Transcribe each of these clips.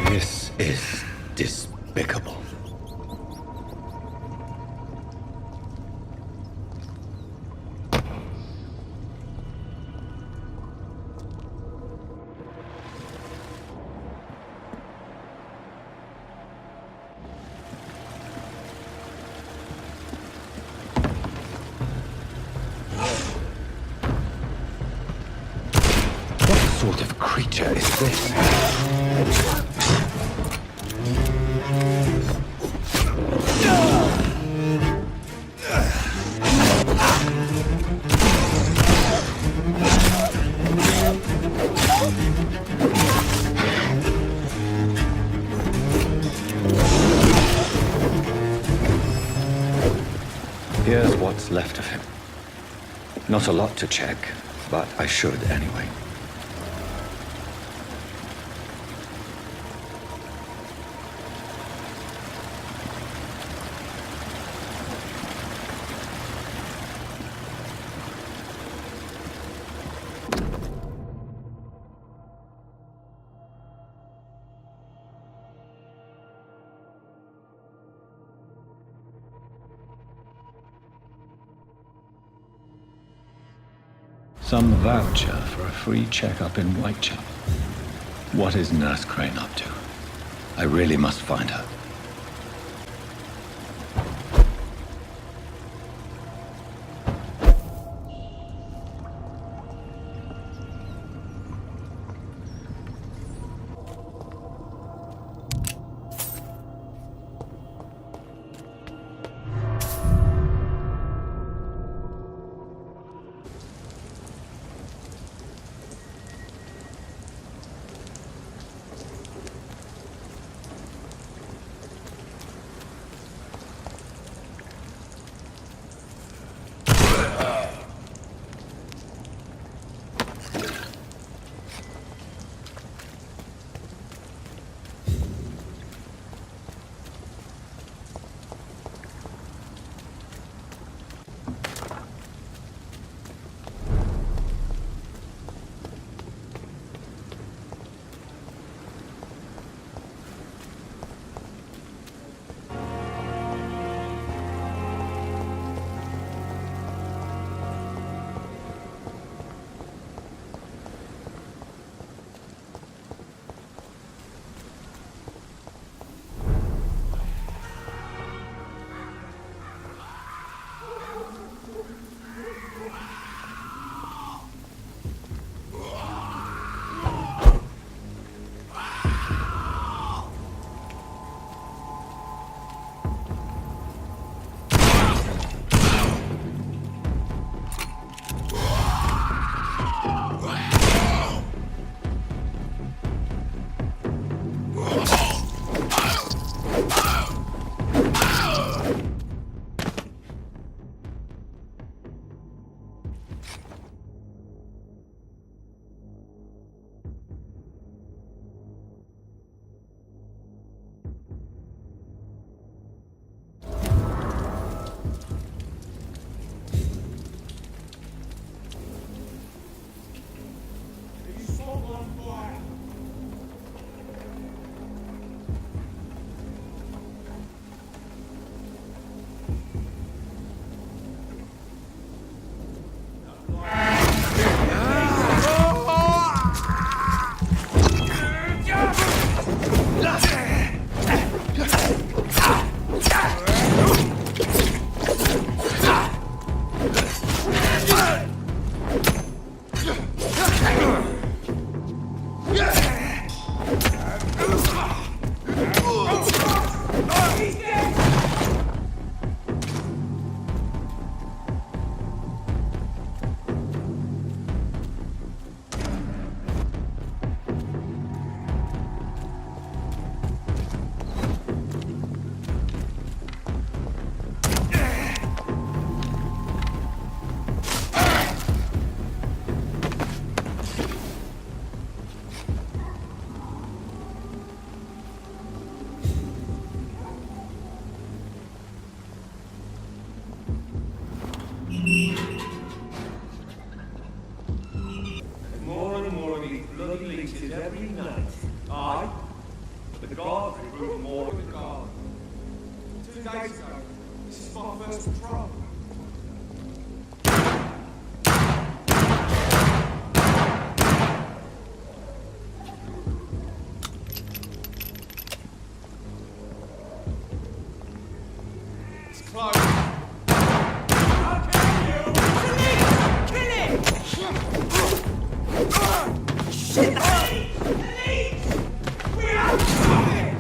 This is despicable. What sort of creature is this? Here's what's left of him. Not a lot to check, but I should anyway. Some voucher for a free checkup in Whitechapel. What is Nurse Crane up to? I really must find her. The guards remove more of the guard. 2 days ago, this is my first patrol. It's closed. I'll kill you! Kill it! Shit! Police! We are coming!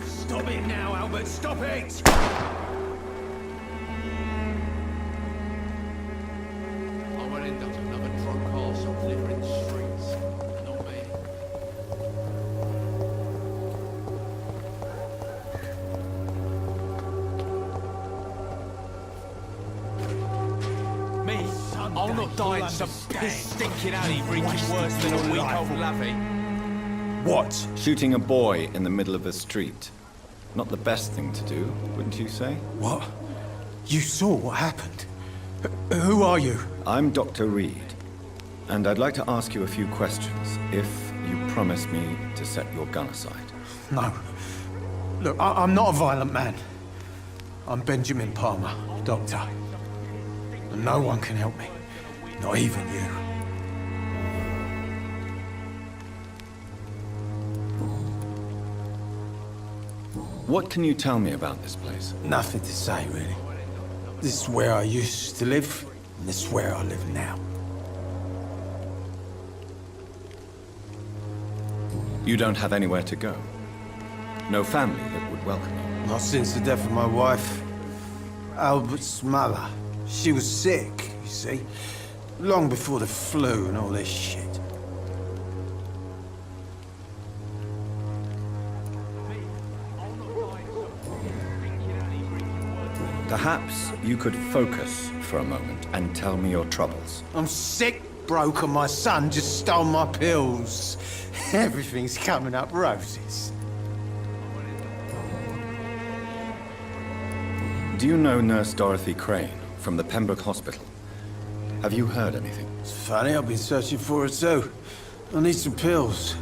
Stop it now, Albert! Stop it! I won't end up another drunk arsehole living in the streets. Not me. Me? I'll not die in some piss-stinking alley reeking worse than a week-old lavvy. What? Shooting a boy in the middle of a street. Not the best thing to do, wouldn't you say? What? You saw what happened? Who are you? I'm Dr. Reed, and I'd like to ask you a few questions, if you promise me to set your gun aside. No. Look, I'm not a violent man. I'm Benjamin Palmer, doctor. And no one can help me. Not even you. What can you tell me about this place? Nothing to say, really. This is where I used to live, and this is where I live now. You don't have anywhere to go? No family that would welcome you? Not since the death of my wife, Albert's mother. She was sick, you see. Long before the flu and all this shit. Perhaps you could focus for a moment and tell me your troubles. I'm sick, broke, and my son just stole my pills. Everything's coming up roses. Do you know Nurse Dorothy Crane from the Pembroke Hospital? Have you heard anything? It's funny, I've been searching for her too. I need some pills.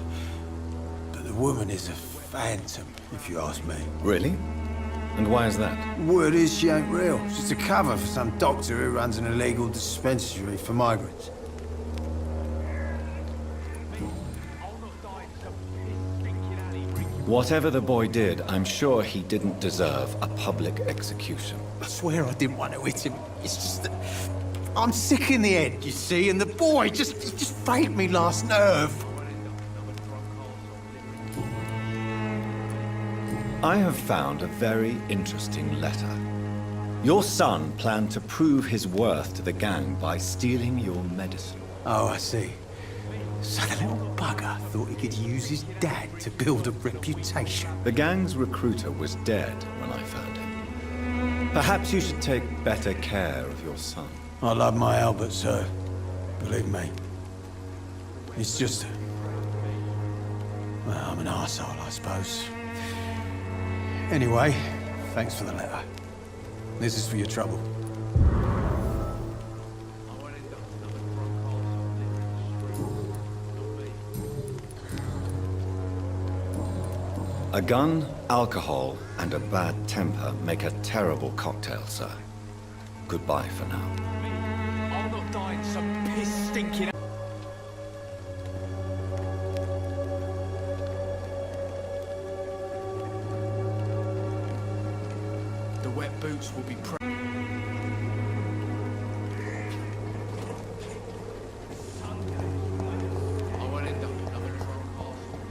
But the woman is a phantom, if you ask me. Really? And why is that? Word is she ain't real. She's a cover for some doctor who runs an illegal dispensary for migrants. Whatever the boy did, I'm sure he didn't deserve a public execution. I swear I didn't want to hit him. It's just that I'm sick in the head, you see, and the boy he just failed me last nerve. I have found a very interesting letter. Your son planned to prove his worth to the gang by stealing your medicine. Oh, I see. So the little bugger thought he could use his dad to build a reputation. The gang's recruiter was dead when I found him. Perhaps you should take better care of your son. I love my Albert, sir. Believe me. He's just... Well, I'm an arsehole, I suppose. Anyway, thanks for the letter. This is for your trouble. A gun, alcohol, and a bad temper make a terrible cocktail, sir. Goodbye for now. I'll not die in some piss-stinking... The wet boots will be... I won't end up another drunk arsehole.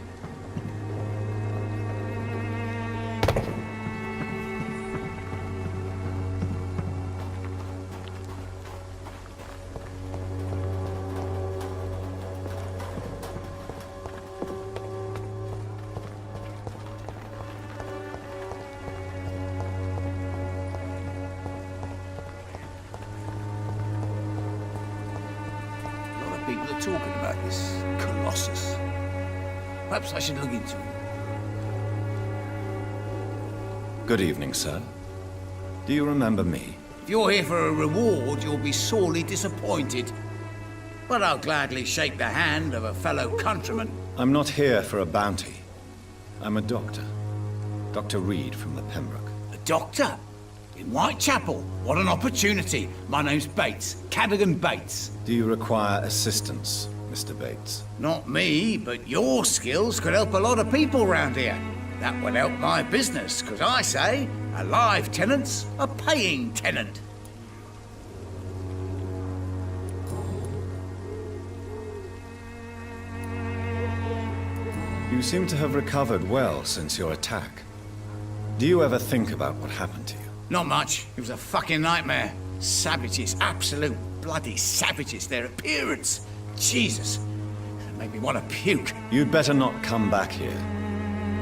people are talking about this Colossus. Perhaps I should look into it. Good evening, sir. Do you remember me? If you're here for a reward, you'll be sorely disappointed. But I'll gladly shake the hand of a fellow countryman. I'm not here for a bounty. I'm a doctor. Dr. Reed from the Pembroke. A doctor? In Whitechapel? What an opportunity. My name's Bates. Cadogan Bates. Do you require assistance, Mr. Bates? Not me, but your skills could help a lot of people round here. That would help my business, because I say, a live tenant's a paying tenant. You seem to have recovered well since your attack. Do you ever think about what happened to you? Not much. It was a fucking nightmare. Savages, absolute bloody savages. Their appearance. Jesus. It made me want to puke. You'd better not come back here.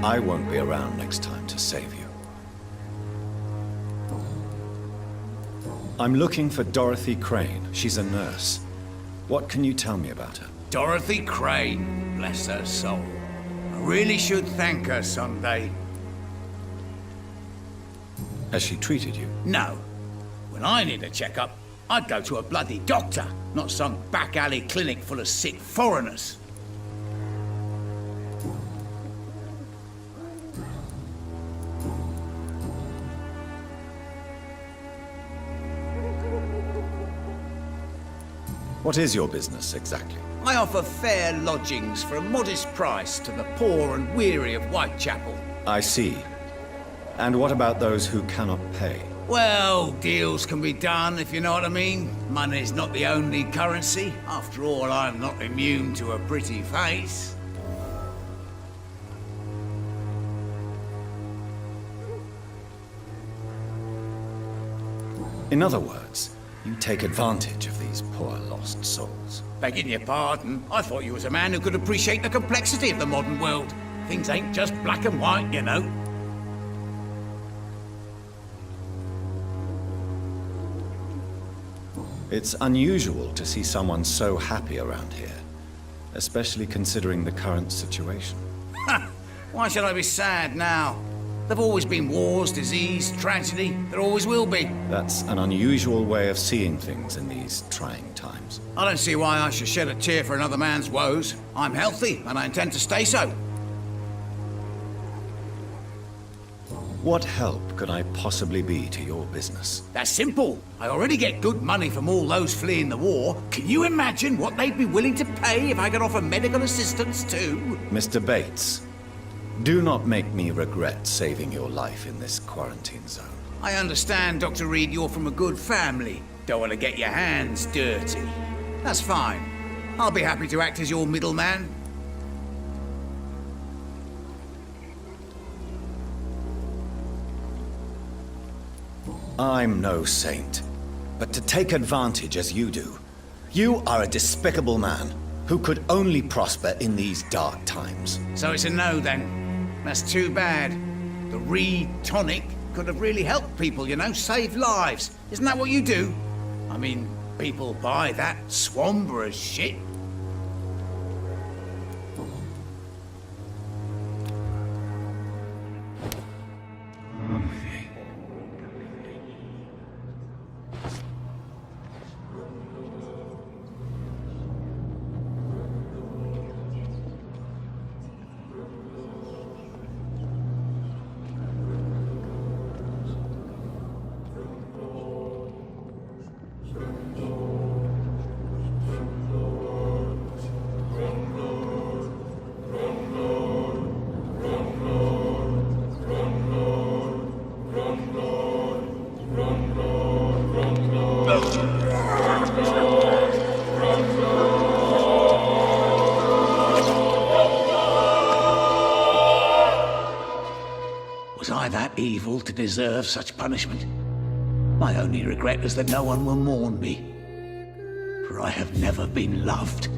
I won't be around next time to save you. I'm looking for Dorothy Crane. She's a nurse. What can you tell me about her? Dorothy Crane. Bless her soul. I really should thank her someday. Has she treated you? No. When I need a checkup, I'd go to a bloody doctor, not some back alley clinic full of sick foreigners. What is your business, exactly? I offer fair lodgings for a modest price to the poor and weary of Whitechapel. I see. And what about those who cannot pay? Well, deals can be done, if you know what I mean. Money's not the only currency. After all, I'm not immune to a pretty face. In other words, you take advantage of these poor lost souls. Begging your pardon, I thought you was a man who could appreciate the complexity of the modern world. Things ain't just black and white, you know. It's unusual to see someone so happy around here, especially considering the current situation. Ha! Why should I be sad now? There've always been wars, disease, tragedy. There always will be. That's an unusual way of seeing things in these trying times. I don't see why I should shed a tear for another man's woes. I'm healthy, and I intend to stay so. What help could I possibly be to your business? That's simple. I already get good money from all those fleeing the war. Can you imagine what they'd be willing to pay if I could offer medical assistance too? Mr. Bates, do not make me regret saving your life in this quarantine zone. I understand, Dr. Reed, you're from a good family. Don't want to get your hands dirty. That's fine. I'll be happy to act as your middleman. I'm no saint, but to take advantage as you do, you are a despicable man who could only prosper in these dark times. So it's a no then. That's too bad. The Reed tonic could have really helped people, you know, save lives. Isn't that what you do? I mean, people buy that Swamburer's shit. Was I that evil to deserve such punishment? My only regret is that no one will mourn me, for I have never been loved.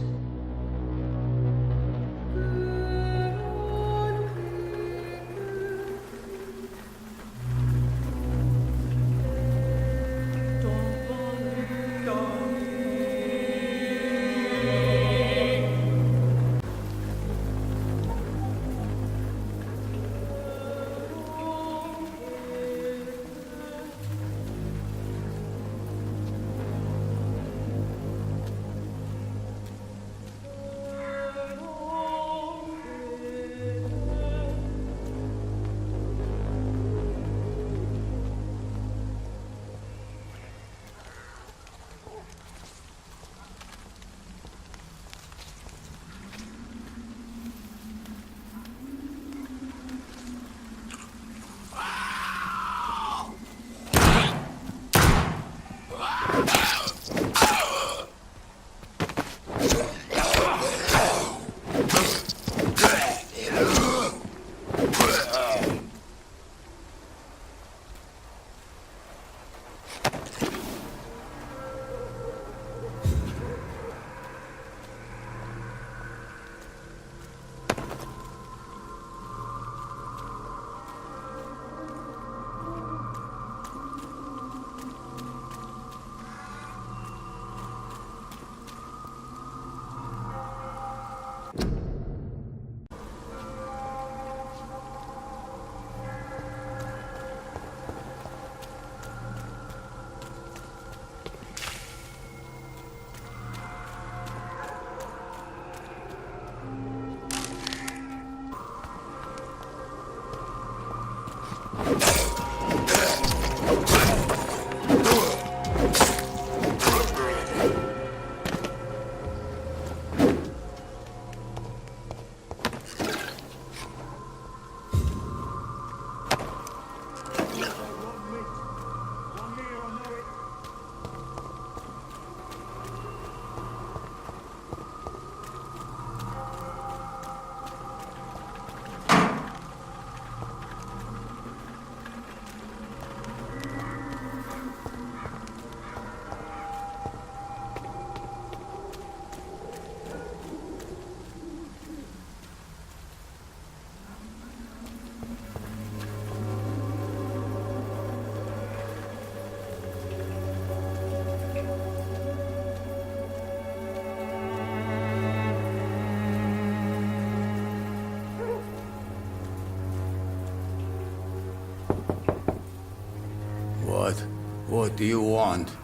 What do you want?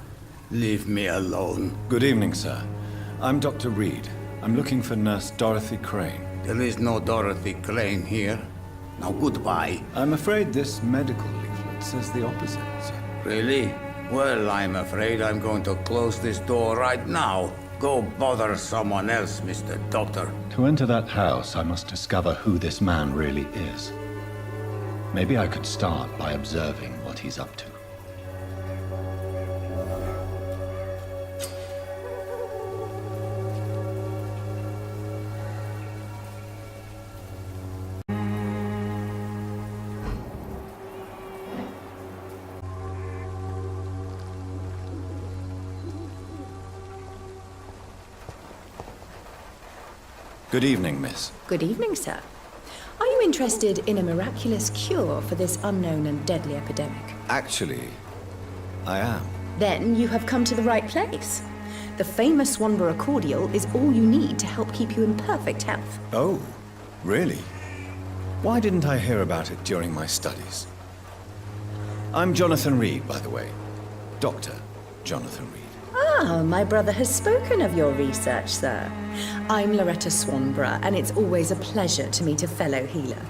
Leave me alone. Good evening, sir. I'm Dr. Reed. I'm looking for Nurse Dorothy Crane. There is no Dorothy Crane here. Now goodbye. I'm afraid this medical leaflet says the opposite, sir. Really? Well, I'm afraid I'm going to close this door right now. Go bother someone else, Mr. Doctor. To enter that house, I must discover who this man really is. Maybe I could start by observing what he's up to. Good evening, miss. Good evening, sir. Are you interested in a miraculous cure for this unknown and deadly epidemic? Actually, I am. Then you have come to the right place. The famous Swanborough cordial is all you need to help keep you in perfect health. Oh, really? Why didn't I hear about it during my studies? I'm Jonathan Reed, by the way. Dr. Jonathan Reed. Ah, my brother has spoken of your research, sir. I'm Loretta Swanborough, and it's always a pleasure to meet a fellow healer.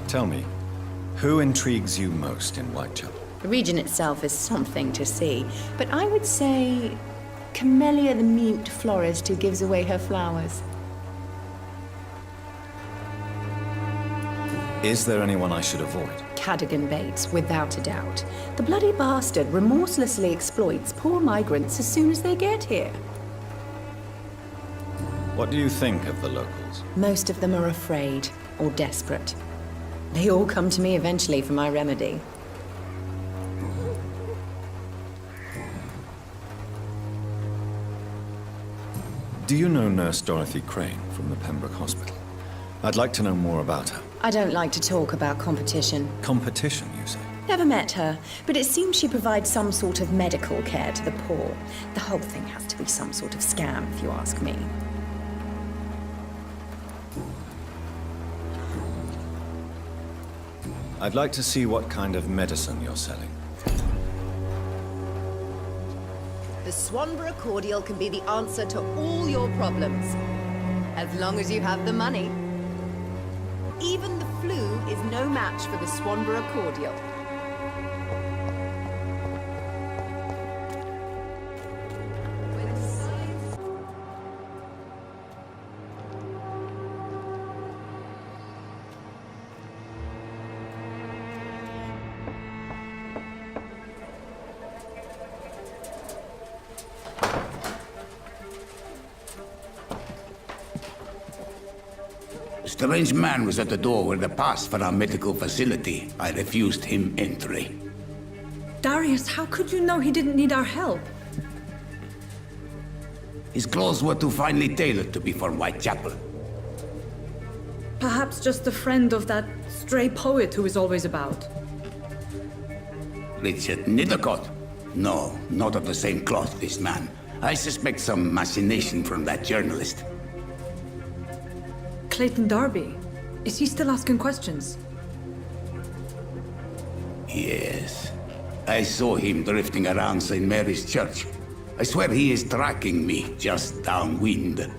Tell me, who intrigues you most in Whitechapel? The region itself is something to see, but I would say Camellia the mute florist who gives away her flowers. Is there anyone I should avoid? Cadogan Bates, without a doubt. The bloody bastard remorselessly exploits poor migrants as soon as they get here. What do you think of the locals? Most of them are afraid or desperate. They all come to me eventually for my remedy. Do you know Nurse Dorothy Crane from the Pembroke Hospital? I'd like to know more about her. I don't like to talk about competition. Competition, you say? Never met her, but it seems she provides some sort of medical care to the poor. The whole thing has to be some sort of scam, if you ask me. I'd like to see what kind of medicine you're selling. The Swanborough cordial can be the answer to all your problems. As long as you have the money. Even the flu is no match for the Swanborough cordial. A strange man was at the door with a pass for our medical facility. I refused him entry. Darius, how could you know he didn't need our help? His clothes were too finely tailored to be for Whitechapel. Perhaps just a friend of that stray poet who is always about. Richard Nethercott? No, not of the same cloth, this man. I suspect some machination from that journalist. Clayton Darby. Is he still asking questions? Yes. I saw him drifting around St. Mary's Church. I swear he is tracking me just downwind.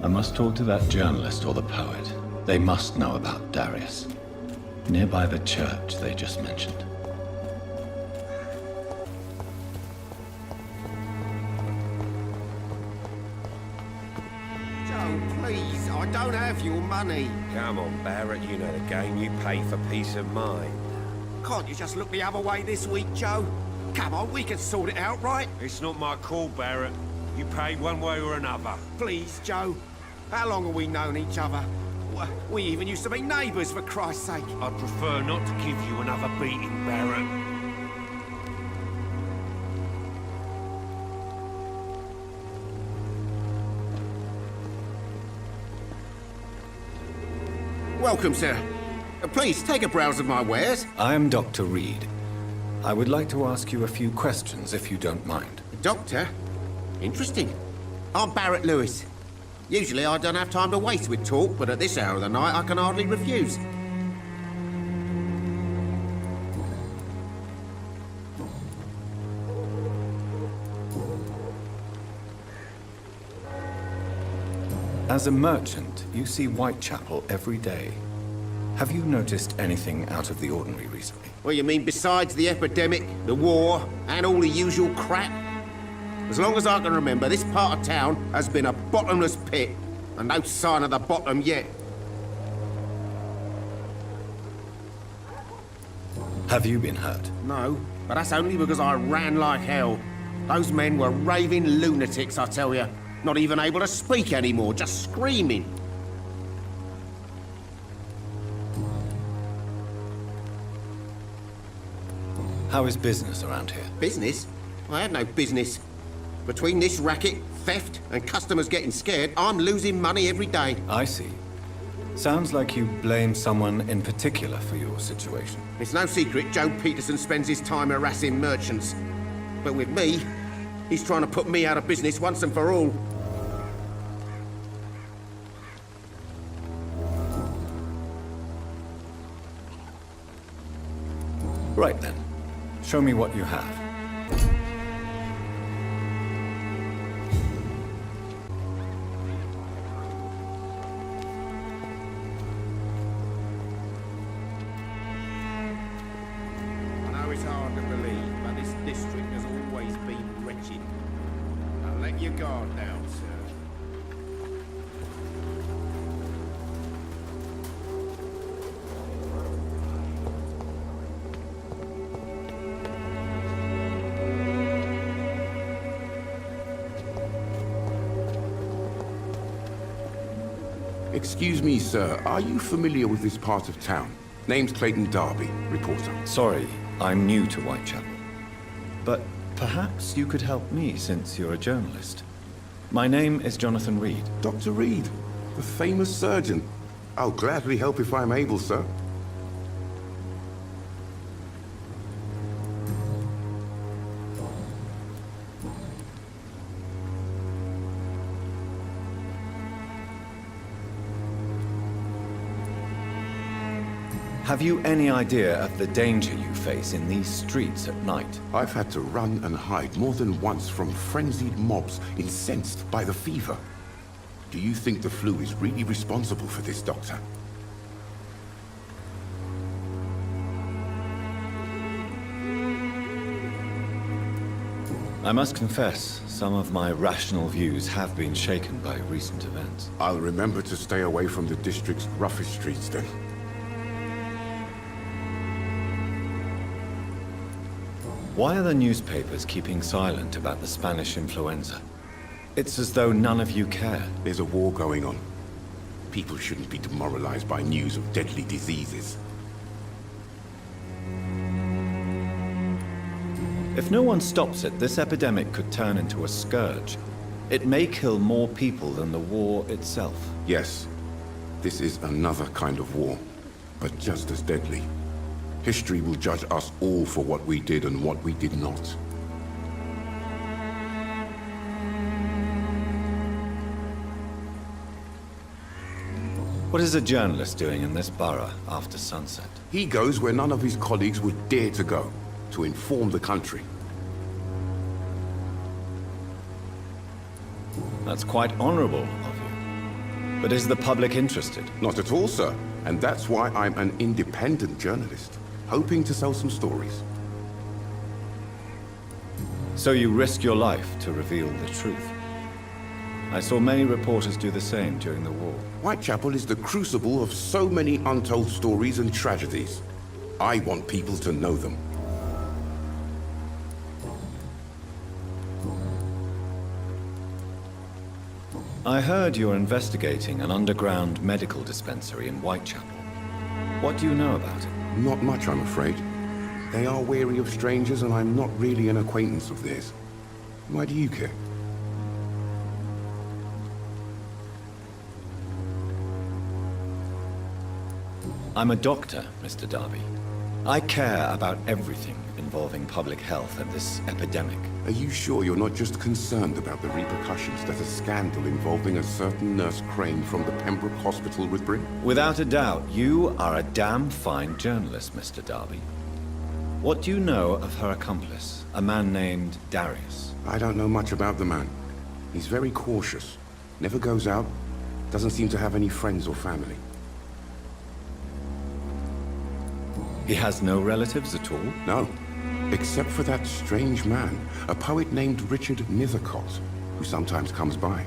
I must talk to that journalist or the poet. They must know about Darius. Nearby the church they just mentioned. Please, I don't have your money. Come on, Barrett, you know the game. You pay for peace of mind. Can't you just look the other way this week, Joe? Come on, we can sort it out, right? It's not my call, Barrett. You pay one way or another. Please, Joe. How long have we known each other? We even used to be neighbours, for Christ's sake. I'd prefer not to give you another beating, Barrett. Welcome, sir. Please, take a browse of my wares. I am Dr. Reed. I would like to ask you a few questions, if you don't mind. Doctor? Interesting. I'm Barrett Lewis. Usually I don't have time to waste with talk, but at this hour of the night I can hardly refuse. As a merchant, you see Whitechapel every day. Have you noticed anything out of the ordinary recently? Well, you mean besides the epidemic, the war, and all the usual crap? As long as I can remember, this part of town has been a bottomless pit, and no sign of the bottom yet. Have you been hurt? No, but that's only because I ran like hell. Those men were raving lunatics, I tell you. Not even able to speak anymore, just screaming. How is business around here? Business? I had no business. Between this racket, theft, and customers getting scared, I'm losing money every day. I see. Sounds like you blame someone in particular for your situation. It's no secret Joe Peterson spends his time harassing merchants. But with me, he's trying to put me out of business once and for all. Right then. Show me what you have. I know it's hard to believe, but this district has always been wretched. Now let your guard down, sir. Excuse me, sir. Are you familiar with this part of town? Name's Clayton Darby, reporter. Sorry, I'm new to Whitechapel. But perhaps you could help me since you're a journalist. My name is Jonathan Reed. Dr. Reed, the famous surgeon. I'll gladly help if I'm able, sir. Have you any idea of the danger you face in these streets at night? I've had to run and hide more than once from frenzied mobs incensed by the fever. Do you think the flu is really responsible for this, Doctor? I must confess, some of my rational views have been shaken by recent events. I'll remember to stay away from the district's roughest streets then. Why are the newspapers keeping silent about the Spanish influenza? It's as though none of you care. There's a war going on. People shouldn't be demoralized by news of deadly diseases. If no one stops it, this epidemic could turn into a scourge. It may kill more people than the war itself. Yes, this is another kind of war, but just as deadly. History will judge us all for what we did and what we did not. What is a journalist doing in this borough after sunset? He goes where none of his colleagues would dare to go, to inform the country. That's quite honorable of you. But is the public interested? Not at all, sir. And that's why I'm an independent journalist, hoping to sell some stories. So you risk your life to reveal the truth. I saw many reporters do the same during the war. Whitechapel is the crucible of so many untold stories and tragedies. I want people to know them. I heard you're investigating an underground medical dispensary in Whitechapel. What do you know about it? Not much, I'm afraid. They are wary of strangers, and I'm not really an acquaintance of theirs. Why do you care? I'm a doctor, Mr. Darby. I care about everything involving public health and this epidemic. Are you sure you're not just concerned about the repercussions that a scandal involving a certain Nurse Crane from the Pembroke Hospital would bring? Without a doubt, you are a damn fine journalist, Mr. Darby. What do you know of her accomplice, a man named Darius? I don't know much about the man. He's very cautious. Never goes out. Doesn't seem to have any friends or family. He has no relatives at all? No. Except for that strange man, a poet named Richard Nethercott, who sometimes comes by.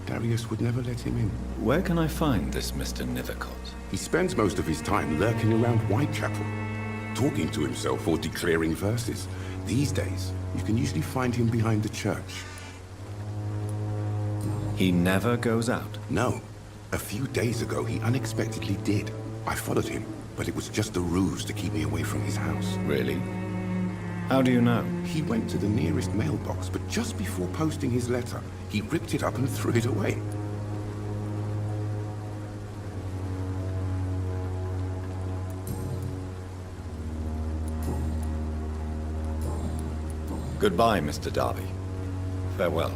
Darius would never let him in. Where can I find this Mr. Nethercott? He spends most of his time lurking around Whitechapel, talking to himself or declaring verses. These days, you can usually find him behind the church. He never goes out? No. A few days ago, he unexpectedly did. I followed him, but it was just a ruse to keep me away from his house. Really? How do you know? He went to the nearest mailbox, but just before posting his letter, he ripped it up and threw it away. Goodbye, Mr. Darby. Farewell.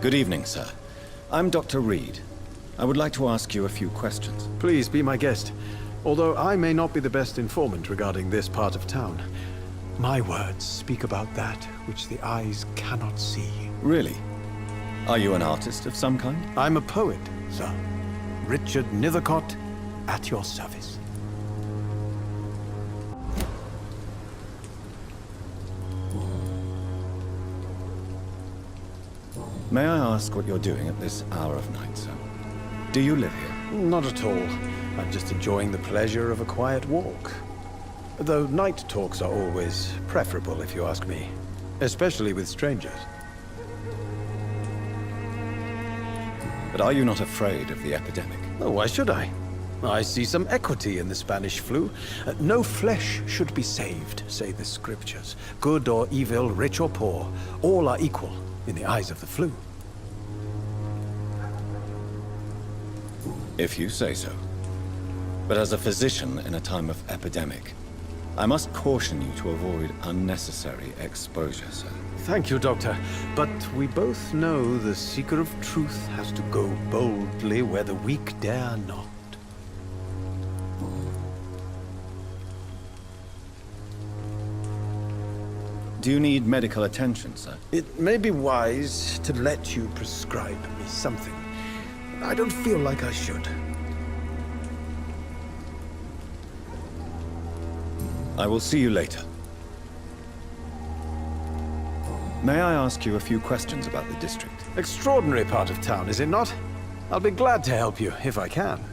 Good evening, sir. I'm Dr. Reed. I would like to ask you a few questions. Please be my guest. Although I may not be the best informant regarding this part of town, my words speak about that which the eyes cannot see. Really? Are you an artist of some kind? I'm a poet, sir. Richard Nethercott, at your service. May I ask what you're doing at this hour of night, sir? Do you live here? Not at all. I'm just enjoying the pleasure of a quiet walk. Though night talks are always preferable, if you ask me. Especially with strangers. But are you not afraid of the epidemic? Oh, why should I? I see some equity in the Spanish flu. No flesh should be saved, say the scriptures. Good or evil, rich or poor, all are equal in the eyes of the flu. If you say so. But as a physician in a time of epidemic, I must caution you to avoid unnecessary exposure, sir. Thank you, Doctor. But we both know the seeker of truth has to go boldly where the weak dare not. Do you need medical attention, sir? It may be wise to let you prescribe me something. I don't feel like I should. I will see you later. May I ask you a few questions about the district? Extraordinary part of town, is it not? I'll be glad to help you, if I can.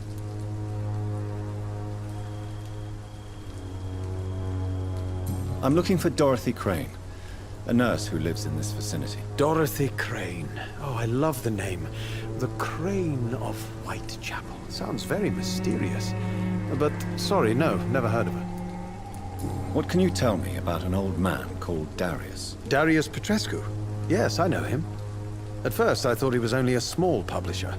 I'm looking for Dorothy Crane, a nurse who lives in this vicinity. Dorothy Crane. Oh, I love the name. The Crane of Whitechapel. Sounds very mysterious. But, sorry, no, never heard of her. What can you tell me about an old man called Darius? Darius Petrescu? Yes, I know him. At first, I thought he was only a small publisher.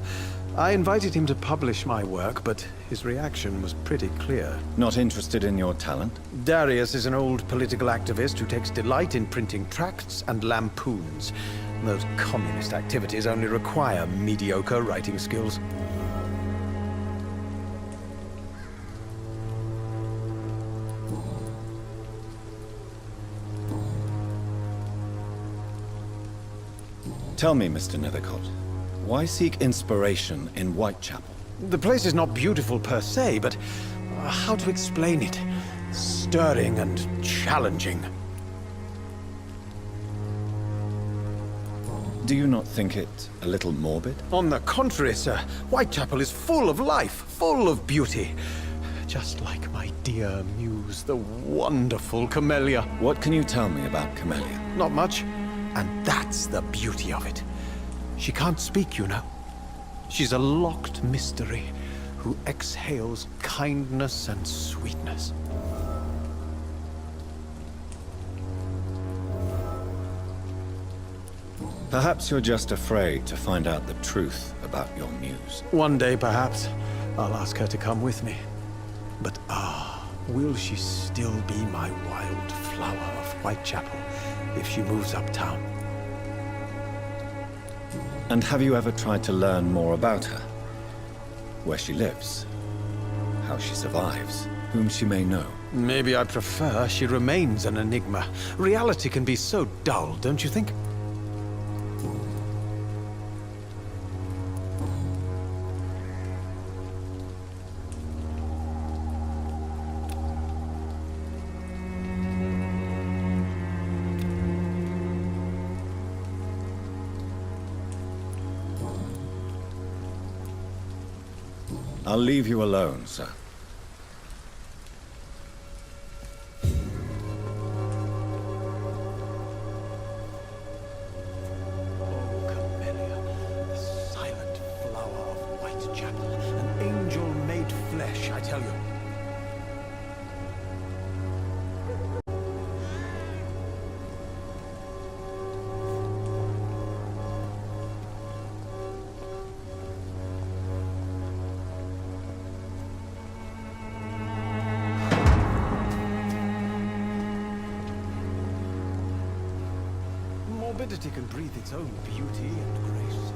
I invited him to publish my work, but his reaction was pretty clear. Not interested in your talent? Darius is an old political activist who takes delight in printing tracts and lampoons. Those communist activities only require mediocre writing skills. Tell me, Mr. Nethercott, why seek inspiration in Whitechapel? The place is not beautiful per se, but how to explain it? Stirring and challenging. Do you not think it a little morbid? On the contrary, sir. Whitechapel is full of life, full of beauty. Just like my dear muse, the wonderful Camellia. What can you tell me about Camellia? Not much. And that's the beauty of it. She can't speak, you know. She's a locked mystery who exhales kindness and sweetness. Perhaps you're just afraid to find out the truth about your muse. One day, perhaps, I'll ask her to come with me. But will she still be my wild flower of Whitechapel if she moves uptown? And have you ever tried to learn more about her? Where she lives? How she survives? Whom she may know? Maybe I prefer she remains an enigma. Reality can be so dull, don't you think? I'll leave you alone, sir. Oh, Camellia, the silent flower of Whitechapel, an angel made flesh, I tell you. Morbidity can breathe its own beauty and grace.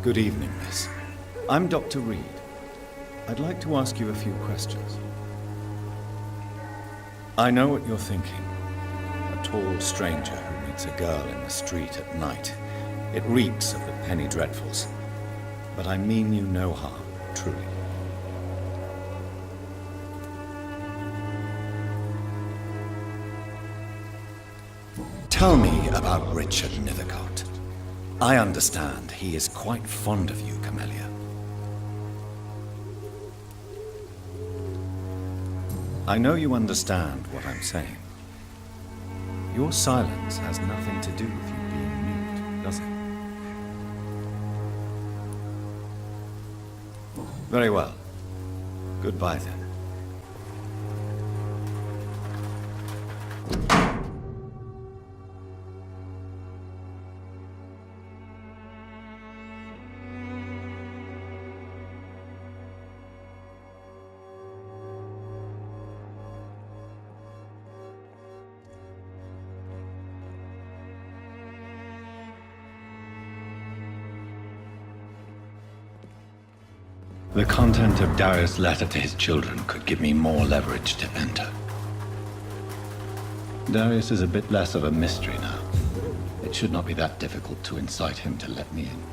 Good evening, miss. I'm Dr. Reed. I'd like to ask you a few questions. I know what you're thinking. A tall stranger who meets a girl in the street at night. It reeks of the penny dreadfuls. But I mean you no harm, truly. Tell me about Richard Nethercott. I understand he is quite fond of you, Camellia. I know you understand what I'm saying. Your silence has nothing to do with you being mute, does it? Very well. Goodbye, then. The content of Darius' letter to his children could give me more leverage to enter. Darius is a bit less of a mystery now. It should not be that difficult to incite him to let me in.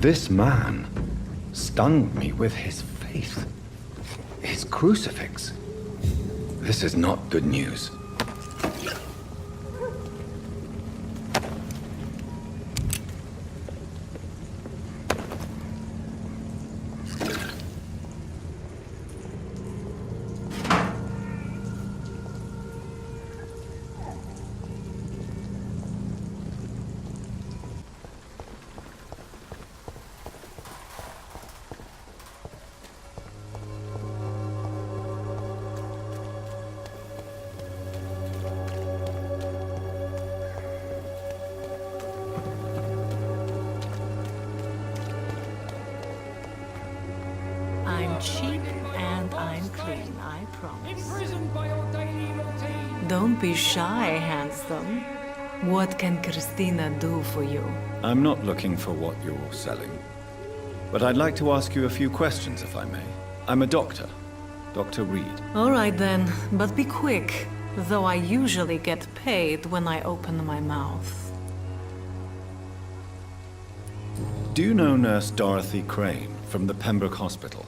This man stunned me with his faith. His crucifix. This is not good news. I'm cheap and I'm clean, I promise. Imprisoned by your daily routine. Don't be shy, handsome. What can Christina do for you? I'm not looking for what you're selling. But I'd like to ask you a few questions, if I may. I'm a doctor. Dr. Reed. All right then, but be quick. Though I usually get paid when I open my mouth. Do you know Nurse Dorothy Crane from the Pembroke Hospital?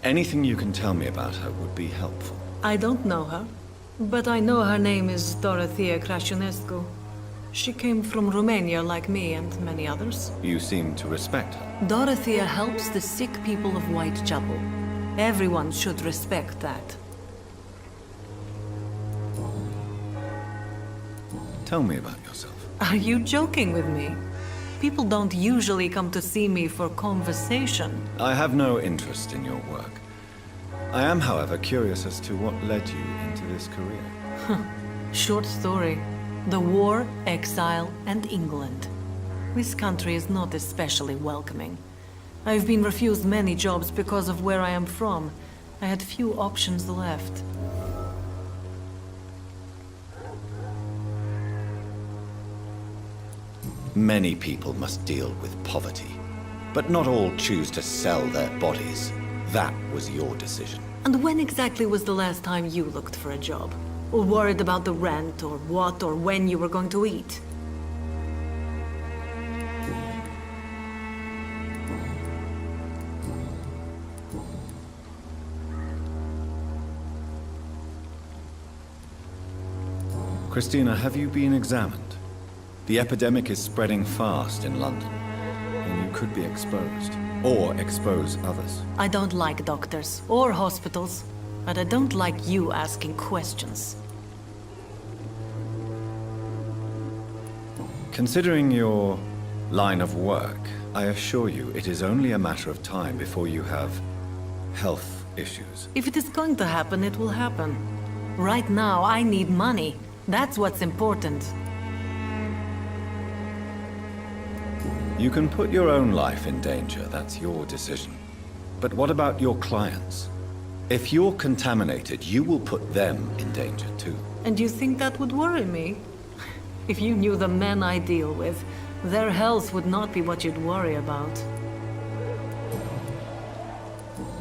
Anything you can tell me about her would be helpful. I don't know her, but I know her name is Dorothea Crăciunescu. She came from Romania like me and many others. You seem to respect her. Dorothea helps the sick people of Whitechapel. Everyone should respect that. Tell me about yourself. Are you joking with me? People don't usually come to see me for conversation. I have no interest in your work. I am, however, curious as to what led you into this career. Short story. The war, exile, and England. This country is not especially welcoming. I've been refused many jobs because of where I am from. I had few options left. Many people must deal with poverty, but not all choose to sell their bodies. That was your decision. And when exactly was the last time you looked for a job? Or worried about the rent, or what or when you were going to eat? Christina, have you been examined? The epidemic is spreading fast in London, and you could be exposed, or expose others. I don't like doctors or hospitals, but I don't like you asking questions. Considering your line of work, I assure you it is only a matter of time before you have health issues. If it is going to happen, it will happen. Right now, I need money. That's what's important. You can put your own life in danger, that's your decision. But what about your clients? If you're contaminated, you will put them in danger too. And you think that would worry me? If you knew the men I deal with, their health would not be what you'd worry about.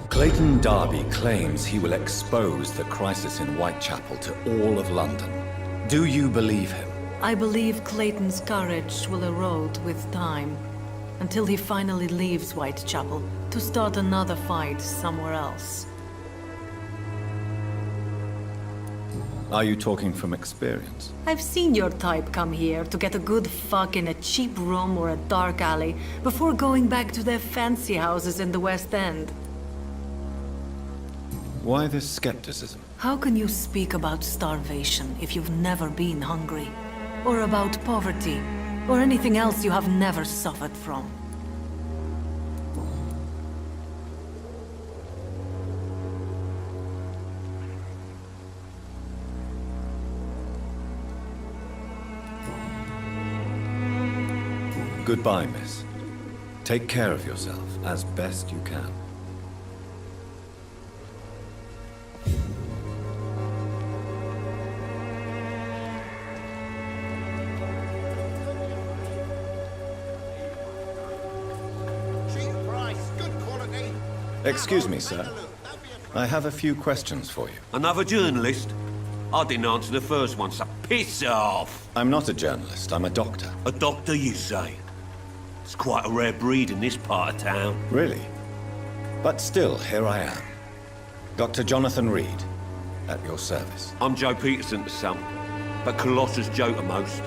Clayton Darby claims he will expose the crisis in Whitechapel to all of London. Do you believe him? I believe Clayton's courage will erode with time, until he finally leaves Whitechapel to start another fight somewhere else. Are you talking from experience? I've seen your type come here to get a good fuck in a cheap room or a dark alley before going back to their fancy houses in the West End. Why this skepticism? How can you speak about starvation if you've never been hungry? Or about poverty? Or anything else you have never suffered from? Goodbye, miss. Take care of yourself as best you can. Excuse me, sir. I have a few questions for you. Another journalist? I didn't answer the first one, so piss off! I'm not a journalist, I'm a doctor. A doctor, you say? It's quite a rare breed in this part of town. Really? But still, here I am. Dr. Jonathan Reed, at your service. I'm Joe Peterson to some, but Colossus Joe to most.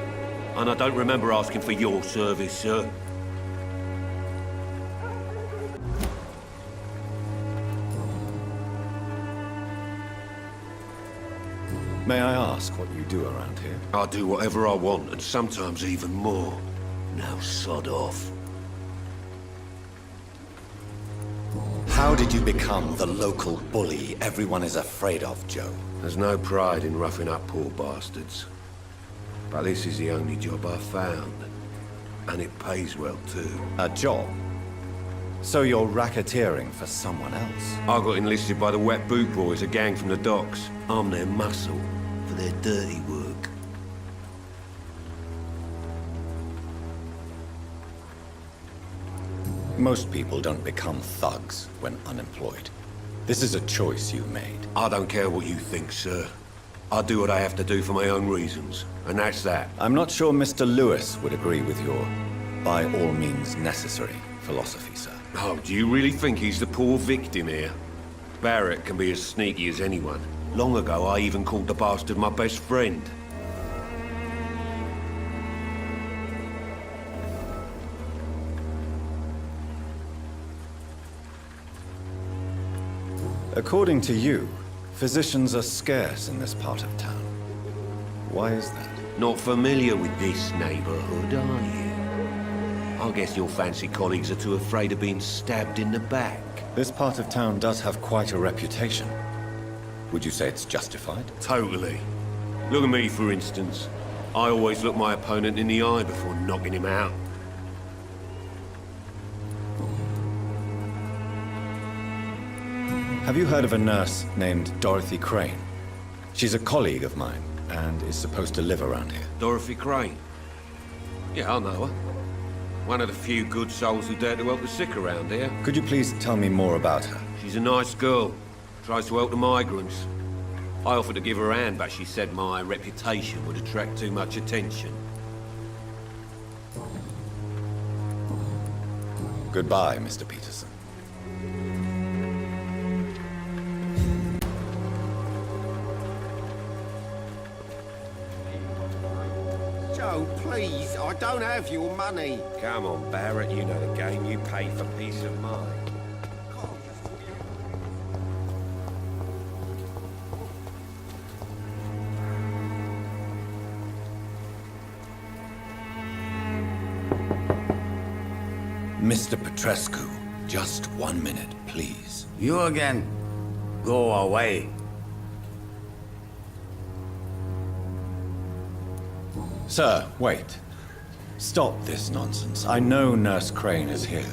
And I don't remember asking for your service, sir. May I ask what you do around here? I do whatever I want, and sometimes even more. Now sod off. How did you become the local bully everyone is afraid of, Joe? There's no pride in roughing up poor bastards. But this is the only job I've found. And it pays well, too. A job? So you're racketeering for someone else? I got enlisted by the Wet Boot Boys, a gang from the docks. I'm their muscle for their dirty work. Most people don't become thugs when unemployed. This is a choice you made. I don't care what you think, sir. I do what I have to do for my own reasons, and that's that. I'm not sure Mr. Lewis would agree with your by all means necessary philosophy, sir. Oh, do you really think he's the poor victim here? Barrett can be as sneaky as anyone. Long ago, I even called the bastard my best friend. According to you, physicians are scarce in this part of town. Why is that? Not familiar with this neighborhood, are you? I guess your fancy colleagues are too afraid of being stabbed in the back. This part of town does have quite a reputation. Would you say it's justified? Totally. Look at me, for instance. I always look my opponent in the eye before knocking him out. Have you heard of a nurse named Dorothy Crane? She's a colleague of mine, and is supposed to live around here. Dorothy Crane? Yeah, I know her. One of the few good souls who dare to help the sick around here. Could you please tell me more about her? She's a nice girl. Tries to help the migrants. I offered to give her a hand, but she said my reputation would attract too much attention. Goodbye, Mr. Peterson. Joe, please, I don't have your money. Come on, Barrett, you know the game. You pay for peace of mind. Mr. Petrescu, just 1 minute, please. You again? Go away. Sir, wait. Stop this nonsense. I know Nurse Crane is here.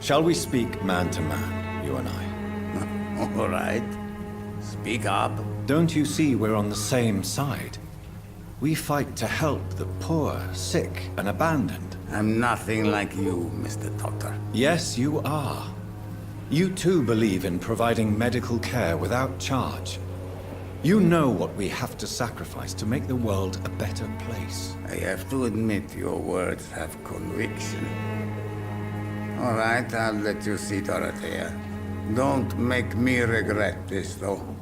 Shall we speak man to man, you and I? All right. Speak up. Don't you see we're on the same side? We fight to help the poor, sick, and abandoned. I'm nothing like you, Mr. Doctor. Yes, you are. You too believe in providing medical care without charge. You know what we have to sacrifice to make the world a better place. I have to admit your words have conviction. All right, I'll let you see Dorothea. Don't make me regret this, though.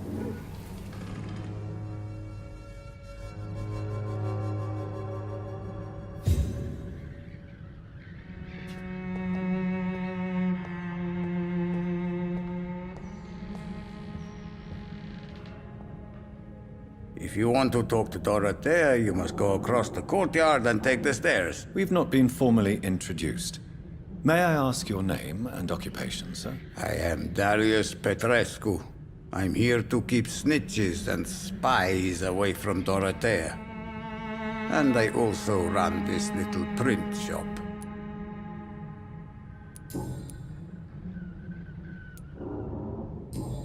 If you want to talk to Dorothea, you must go across the courtyard and take the stairs. We've not been formally introduced. May I ask your name and occupation, sir? I am Darius Petrescu. I'm here to keep snitches and spies away from Dorothea. And I also run this little print shop.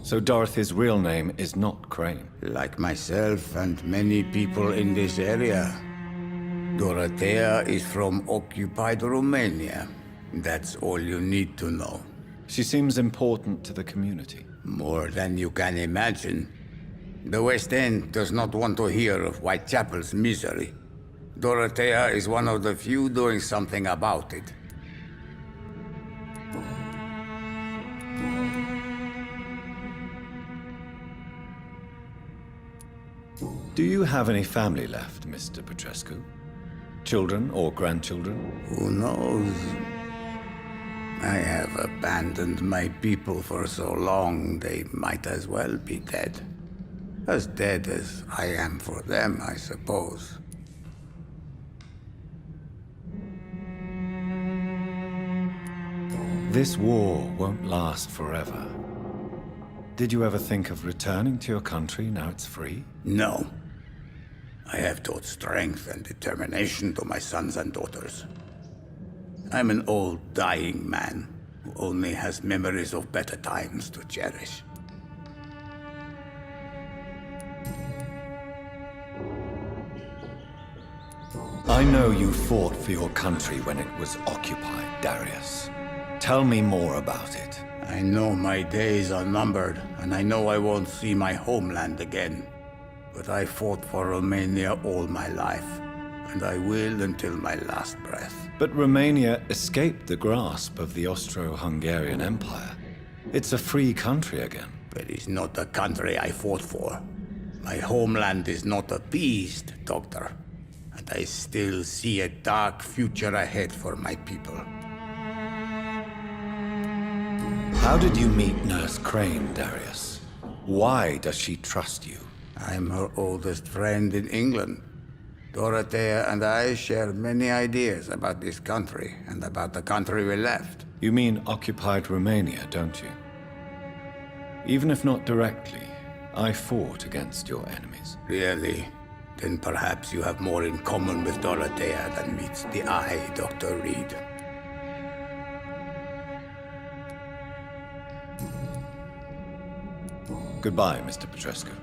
So Dorothy's real name is not Crane? Like myself and many people in this area, Dorothea is from occupied Romania. That's all you need to know. She seems important to the community. More than you can imagine. The West End does not want to hear of Whitechapel's misery. Dorothea is one of the few doing something about it. Do you have any family left, Mr. Petrescu? Children or grandchildren? Who knows? I have abandoned my people for so long, they might as well be dead. As dead as I am for them, I suppose. This war won't last forever. Did you ever think of returning to your country now it's free? No. I have taught strength and determination to my sons and daughters. I'm an old, dying man who only has memories of better times to cherish. I know you fought for your country when it was occupied, Darius. Tell me more about it. I know my days are numbered, and I know I won't see my homeland again. But I fought for Romania all my life, and I will until my last breath. But Romania escaped the grasp of the Austro-Hungarian Empire. It's a free country again. But it's not the country I fought for. My homeland is not appeased, Doctor. And I still see a dark future ahead for my people. How did you meet Nurse Crane, Darius? Why does she trust you? I'm her oldest friend in England. Dorothea and I share many ideas about this country and about the country we left. You mean occupied Romania, don't you? Even if not directly, I fought against your enemies. Really? Then perhaps you have more in common with Dorothea than meets the eye, Dr. Reed. Goodbye, Mr. Petrescu.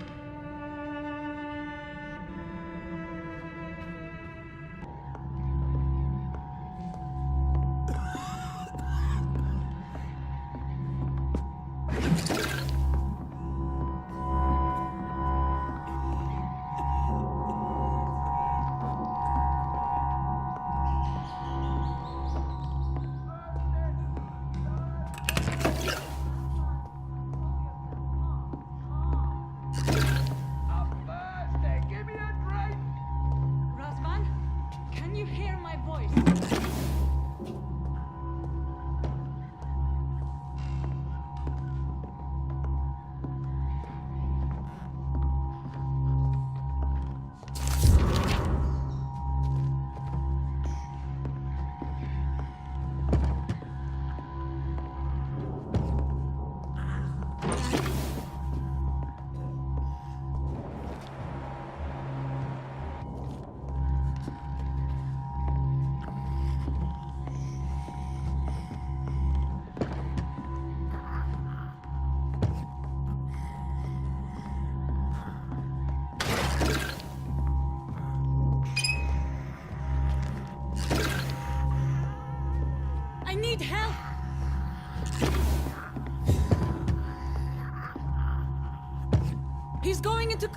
He's going into...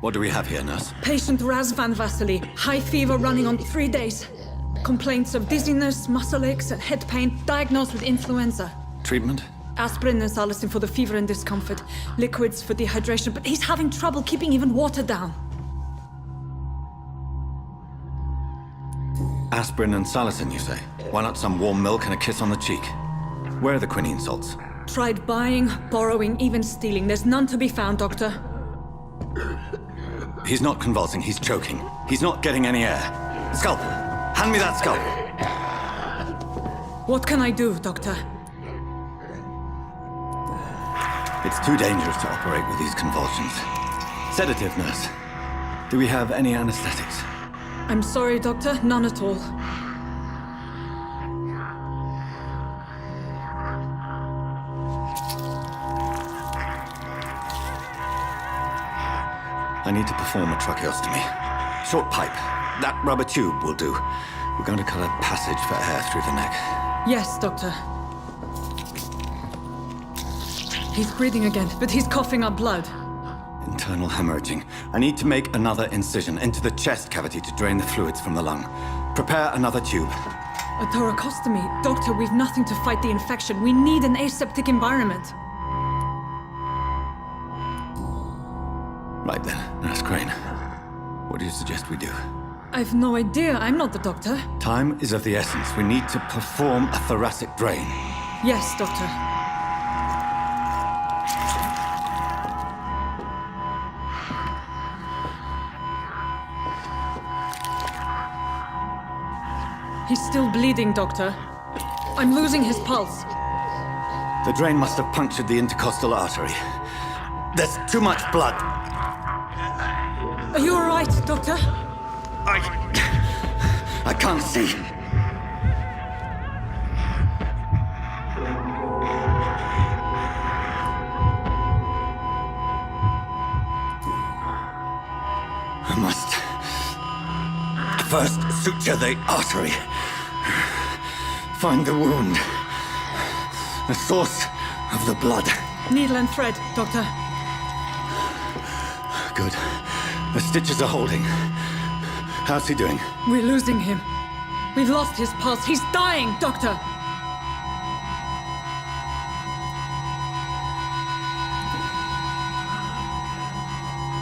What do we have here, nurse? Patient Razvan Vasily. High fever running on 3 days. Complaints of dizziness, muscle aches, and head pain. Diagnosed with influenza. Treatment? Aspirin and salicin for the fever and discomfort. Liquids for dehydration, but he's having trouble keeping even water down. Aspirin and salicin, you say? Why not some warm milk and a kiss on the cheek? Where are the quinine salts? Tried buying, borrowing, even stealing. There's none to be found, Doctor. He's not convulsing, he's choking. He's not getting any air. Scalpel! Hand me that scalpel! What can I do, Doctor? It's too dangerous to operate with these convulsions. Sedative, nurse. Do we have any anesthetics? I'm sorry, Doctor. None at all. I need to perform a tracheostomy. Short pipe. That rubber tube will do. We're going to cut a passage for air through the neck. Yes, Doctor. He's breathing again, but he's coughing up blood. Internal hemorrhaging. I need to make another incision into the chest cavity to drain the fluids from the lung. Prepare another tube. A thoracostomy? Doctor, we've nothing to fight the infection. We need an aseptic environment. Right then, Nurse Crane. What do you suggest we do? I've no idea. I'm not the doctor. Time is of the essence. We need to perform a thoracic drain. Yes, doctor. He's still bleeding, doctor. I'm losing his pulse. The drain must have punctured the intercostal artery. There's too much blood. Are you all right, doctor? I can't see. I must first suture the artery. Find the wound. The source of the blood. Needle and thread, doctor. Good. The stitches are holding. How's he doing? We're losing him. We've lost his pulse. He's dying, doctor.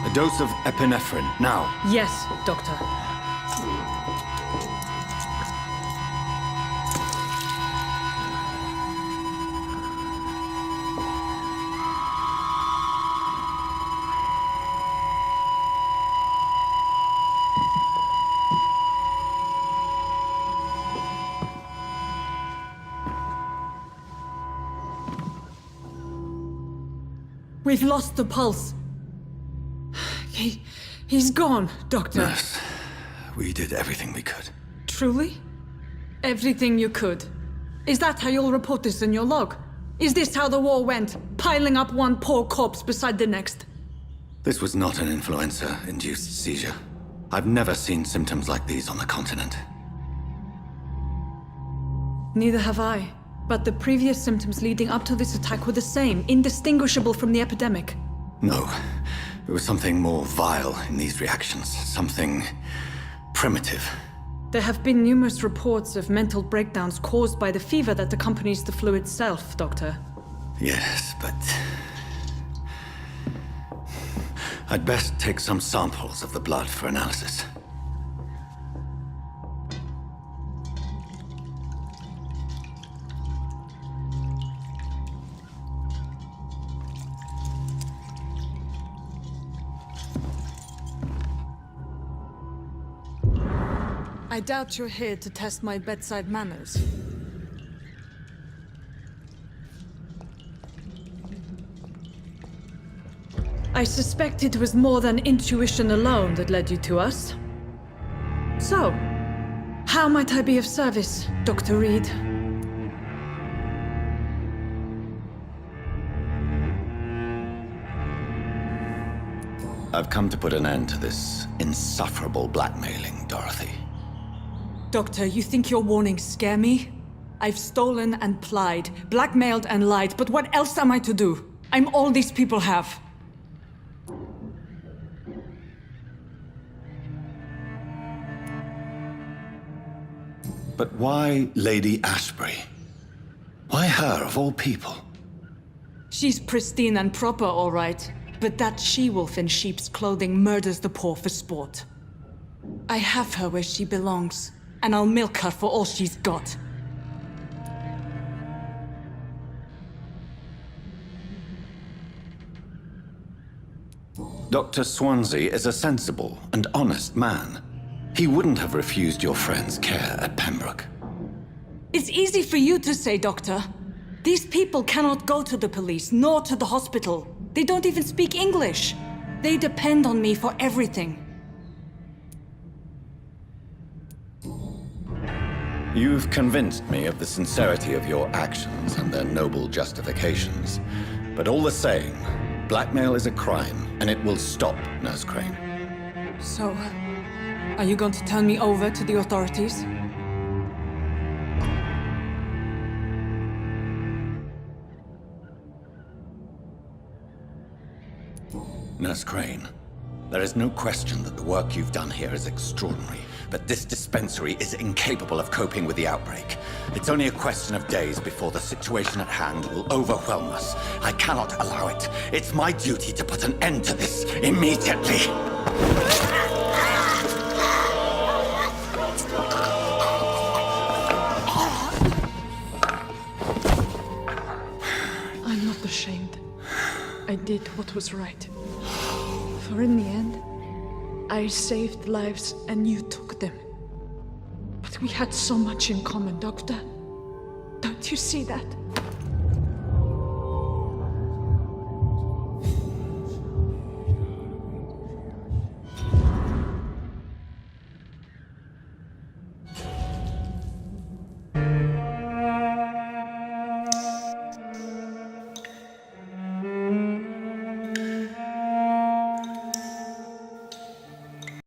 A dose of epinephrine, now. Yes, doctor. We've lost the pulse. He's gone, Doctor. Nurse, we did everything we could. Truly? Everything you could? Is that how you'll report this in your log? Is this how the war went? Piling up one poor corpse beside the next? This was not an influenza-induced seizure. I've never seen symptoms like these on the continent. Neither have I. But the previous symptoms leading up to this attack were the same, indistinguishable from the epidemic. No. There was something more vile in these reactions. Something primitive. There have been numerous reports of mental breakdowns caused by the fever that accompanies the flu itself, Doctor. Yes, but... I'd best take some samples of the blood for analysis. I doubt you're here to test my bedside manners. I suspect it was more than intuition alone that led you to us. So, how might I be of service, Dr. Reed? I've come to put an end to this insufferable blackmailing, Dorothy. Doctor, you think your warnings scare me? I've stolen and plied, blackmailed and lied, but what else am I to do? I'm all these people have. But why Lady Ashbury? Why her, of all people? She's pristine and proper, all right. But that she-wolf in sheep's clothing murders the poor for sport. I have her where she belongs, and I'll milk her for all she's got. Dr. Swansea is a sensible and honest man. He wouldn't have refused your friend's care at Pembroke. It's easy for you to say, Doctor. These people cannot go to the police, nor to the hospital. They don't even speak English. They depend on me for everything. You've convinced me of the sincerity of your actions and their noble justifications. But all the same, blackmail is a crime, and it will stop, Nurse Crane. So, are you going to turn me over to the authorities? Nurse Crane, there is no question that the work you've done here is extraordinary, but this dispensary is incapable of coping with the outbreak. It's only a question of days before the situation at hand will overwhelm us. I cannot allow it. It's my duty to put an end to this immediately. I did what was right. For in the end, I saved lives and you took them. But we had so much in common, Doctor. Don't you see that?